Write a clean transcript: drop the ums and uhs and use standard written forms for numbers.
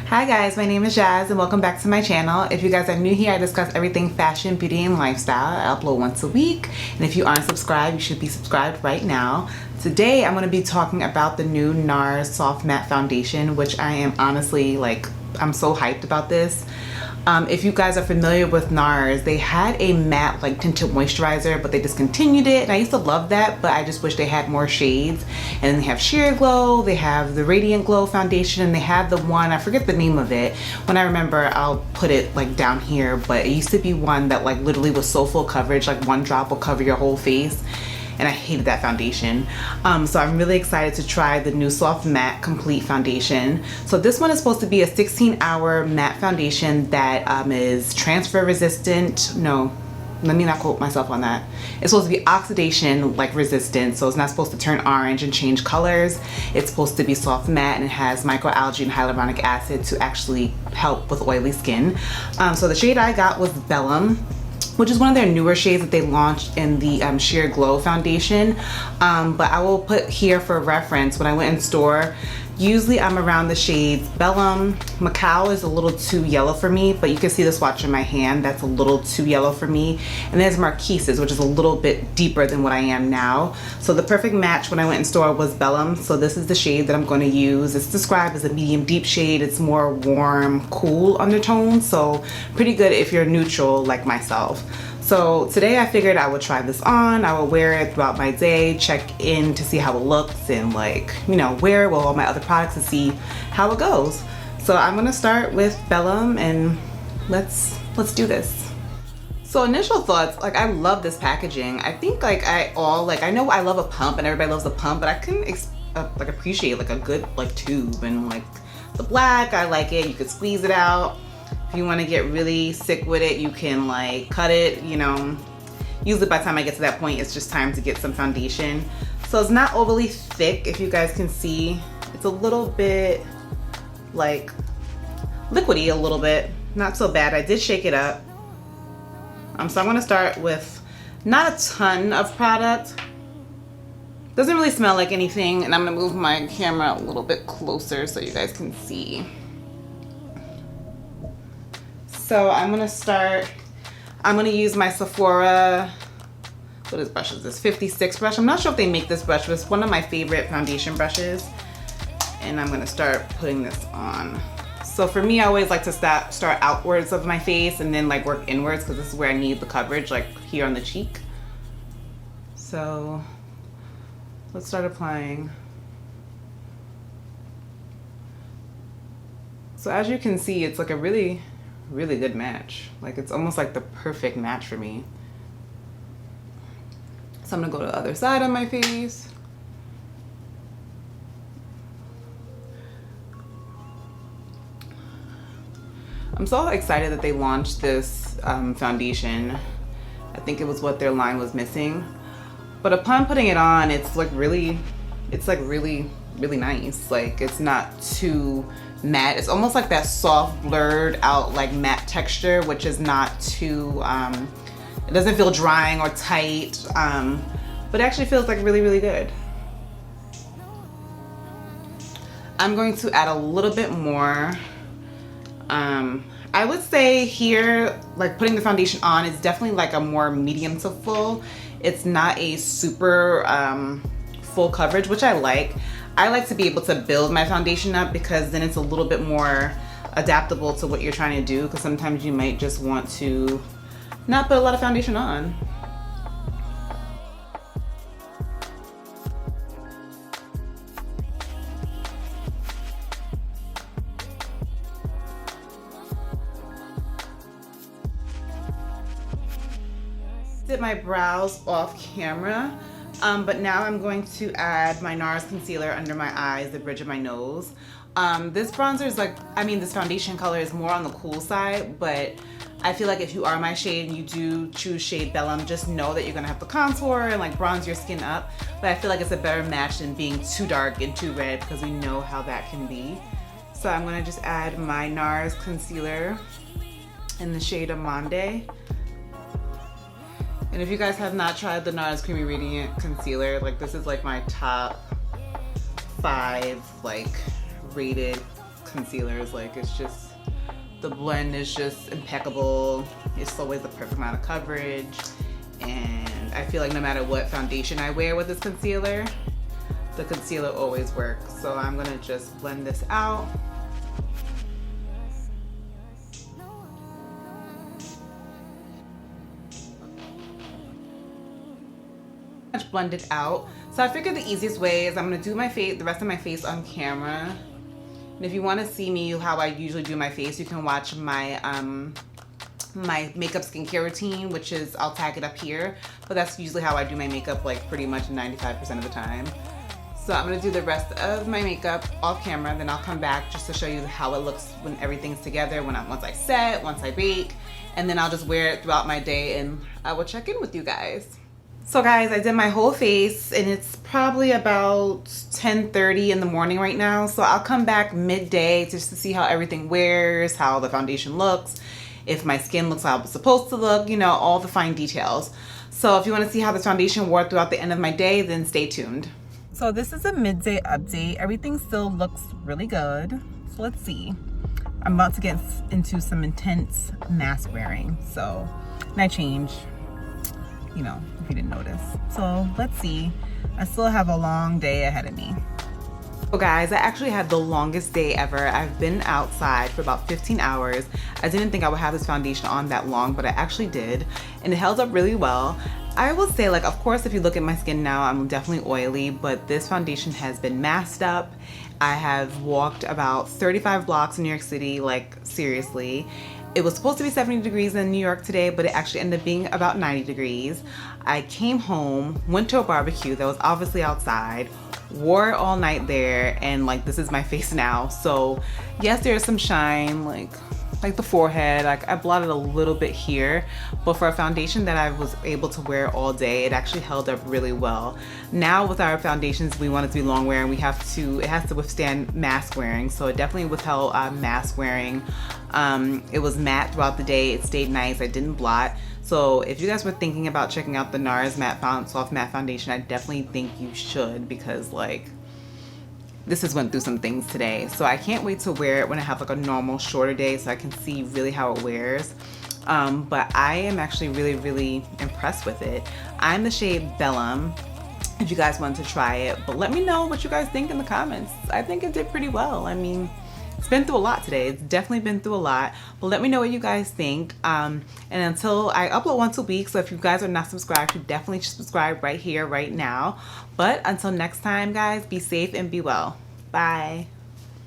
Hi guys, my name is Jazz and welcome back to my channel. If you guys are new here, I discuss everything fashion, beauty, and lifestyle. I upload once a week, and if you aren't subscribed, you should be subscribed right now. Today, I'm going to be talking about the new Nars Soft Matte Foundation, which I am honestly, I'm so hyped about this. If you guys are familiar with Nars, they had a matte tinted moisturizer, but they discontinued it, and I used to love that, but I just wish they had more shades. And then they have Sheer Glow, they have the Radiant Glow foundation, and they have the one, I forget the name of it. When I remember, I'll put it down here, but it used to be one that literally was so full coverage, one drop will cover your whole face. And I hated that foundation. So I'm really excited to try the new Soft Matte Complete Foundation. So this one is supposed to be a 16-hour matte foundation that is transfer resistant. No, let me not quote myself on that. It's supposed to be oxidation resistant, so it's not supposed to turn orange and change colors. It's supposed to be soft matte, and it has microalgae and hyaluronic acid to actually help with oily skin. So the shade I got was Belem, which is one of their newer shades that they launched in the Sheer Glow foundation. But I will put here for reference, when I went in store, usually I'm around the shades Belem. Macao is a little too yellow for me, but you can see the swatch in my hand, that's a little too yellow for me. And there's Marquise's, which is a little bit deeper than what I am now. So the perfect match when I went in store was Belem. So this is the shade that I'm going to use. It's described as a medium deep shade. It's more warm, cool undertone, so pretty good if you're neutral like myself. So today I figured I would try this on. I will wear it throughout my day, check in to see how it looks, and wear it with all my other products to see how it goes. So I'm gonna start with Belem, and let's do this. So initial thoughts, I love this packaging. I think I know I love a pump and everybody loves a pump, but I couldn't appreciate a good tube, and the black, I like it. You could squeeze it out. If you want to get really sick with it, you can cut it, Usually by the time I get to that point, it's just time to get some foundation. So it's not overly thick, if you guys can see. It's a little bit liquidy, a little bit. Not so bad. I did shake it up. So I'm going to start with not a ton of product. Doesn't really smell like anything, and I'm going to move my camera a little bit closer so you guys can see. So I'm gonna use my Sephora, what brush is this? 56 brush. I'm not sure if they make this brush, but it's one of my favorite foundation brushes. And I'm gonna start putting this on. So for me, I always like to start outwards of my face and then work inwards, because this is where I need the coverage, here on the cheek. So let's start applying. So as you can see, it's a really good match. It's almost the perfect match for me. So I'm gonna go to the other side on my face. I'm so excited that they launched this foundation. I think it was what their line was missing. But upon putting it on, it's really nice. It's not too matte. It's almost that soft blurred out matte texture, which is not too it doesn't feel drying or tight, but it actually feels really good. I'm going to add a little bit more. I would say here, putting the foundation on is definitely a more medium to full. It's not a super full coverage, which I like. I like to be able to build my foundation up, because then it's a little bit more adaptable to what you're trying to do, because sometimes you might just want to not put a lot of foundation on. Did my brows off camera. But now I'm going to add my Nars Concealer under my eyes, the bridge of my nose. This bronzer is this foundation color is more on the cool side, but I feel if you are my shade and you do choose shade Belem, just know that you're gonna have to contour and bronze your skin up. But I feel it's a better match than being too dark and too red, because we know how that can be. So I'm gonna just add my Nars Concealer in the shade Amande. And if you guys have not tried the Nars Creamy Radiant Concealer, this is my top 5 rated concealers. Like, it's just, the blend is just impeccable. It's always the perfect amount of coverage. And I feel like no matter what foundation I wear with this concealer, the concealer always works. So I'm gonna just blend this out. Blend it out. So I figured the easiest way is I'm gonna do my face, the rest of my face on camera. And if you want to see me how I usually do my face, you can watch my my makeup skincare routine, which is, I'll tag it up here, but that's usually how I do my makeup, like pretty much 95% of the time. So I'm gonna do the rest of my makeup off camera, then I'll come back just to show you how it looks when everything's together, once I set, once I bake, and then I'll just wear it throughout my day and I will check in with you guys. So guys, I did my whole face and it's probably about 10:30 in the morning right now. So I'll come back midday just to see how everything wears, how the foundation looks, if my skin looks how it's supposed to look, you know, all the fine details. So if you want to see how this foundation wore throughout the end of my day, then stay tuned. So this is a midday update. Everything still looks really good. So let's see. I'm about to get into some intense mask wearing. So, and I change, you know, if you didn't notice. So let's see. I still have a long day ahead of me. So guys, I actually had the longest day ever. I've been outside for about 15 hours. I didn't think I would have this foundation on that long, but I actually did. And it held up really well. I will say, like, of course, if you look at my skin now, I'm definitely oily, but this foundation has been masked up. I have walked about 35 blocks in New York City, like seriously. It was supposed to be 70 degrees in New York today, but it actually ended up being about 90 degrees. I came home, went to a barbecue that was obviously outside, wore it all night there, and like this is my face now. So yes, there's some shine, like the forehead. Like I blotted a little bit here, but for a foundation that I was able to wear all day, it actually held up really well. Now with our foundations, we want it to be long wearing. It has to withstand mask wearing, so it definitely withheld mask wearing. It was matte throughout the day. It stayed nice. I didn't blot. So if you guys were thinking about checking out the Nars Soft Matte Foundation, I definitely think you should, because like this has went through some things today. So I can't wait to wear it when I have like a normal shorter day so I can see really how it wears. But I am actually really, really impressed with it. I'm the shade Belem, if you guys want to try it, but let me know what you guys think in the comments. I think it did pretty well. I mean, it's been through a lot today. It's definitely been through a lot, but let me know what you guys think. And until I upload once a week, so if you guys are not subscribed, you definitely should subscribe right here, right now. But until next time, guys, be safe and be well. Bye.